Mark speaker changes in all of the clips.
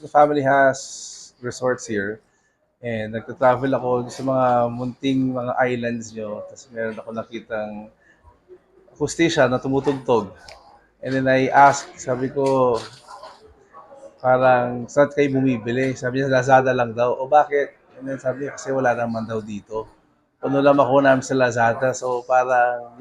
Speaker 1: the family has resorts here. And nagta-travel ako sa mga munting mga islands nyo. Tapos meron ako nakitang hostesya na tumutugtog. And then I asked, sabi ko, parang saan kayo bumibili? Sabi niya, Lazada lang daw. O bakit? And then sabi niya, kasi wala naman daw dito. Puno lang ako namin sa Lazada. So parang,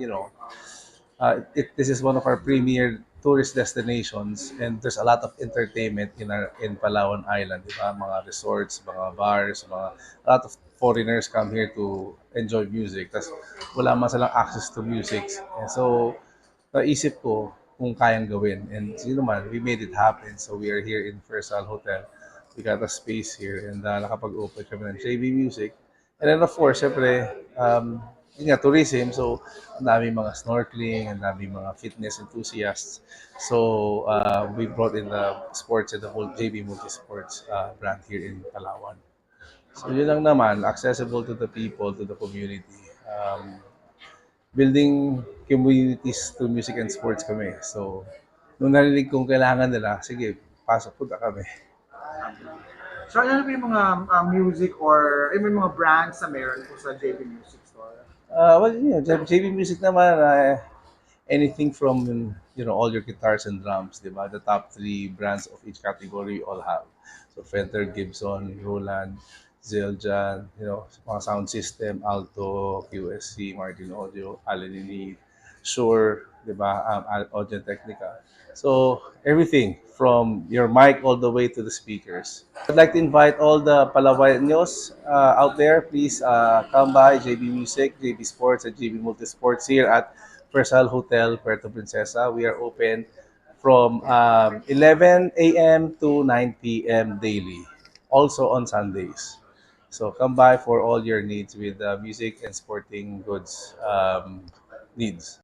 Speaker 1: this is one of our premier tourist destinations, and there's a lot of entertainment in Palawan Island, di ba? Mga resorts, mga bars, a lot of foreigners come here to enjoy music. Tas wala man silang access to music. And so naisip ko kung kayang gawin. And man, we made it happen. So we are here in Versal Hotel. We got a space here, and nakapag-open kami ng JB Music. And then of course, syempre, yun nga, tourism. So ang dami mga snorkeling, ang dami mga fitness enthusiasts. So we brought in the sports and the whole JB Multisports brand here in Palawan. So yun lang naman, accessible to the people, to the community. Building communities to music and sports kami. So, nung narinig kong kailangan nila, sige, pasok, punta kami.
Speaker 2: So ano ba yung mga music or may mga brands na meron po sa JB Music Store?
Speaker 1: JB Music naman, anything from, all your guitars and drums, di ba? The top three brands of each category we all have. So, Fender, Gibson, Roland, Zildjian, mga sound system, Alto, QSC, Martin Audio, Allen Need, Shure, di ba? Audio Technica. So, everything from your mic all the way to the speakers. I'd like to invite all the Palawaños out there. Please come by JB Music, JB Sports, and JB Multisports here at Versal Hotel, Puerto Princesa. We are open from 11 a.m. to 9 p.m. daily, also on Sundays. So come by for all your needs with music and sporting goods needs.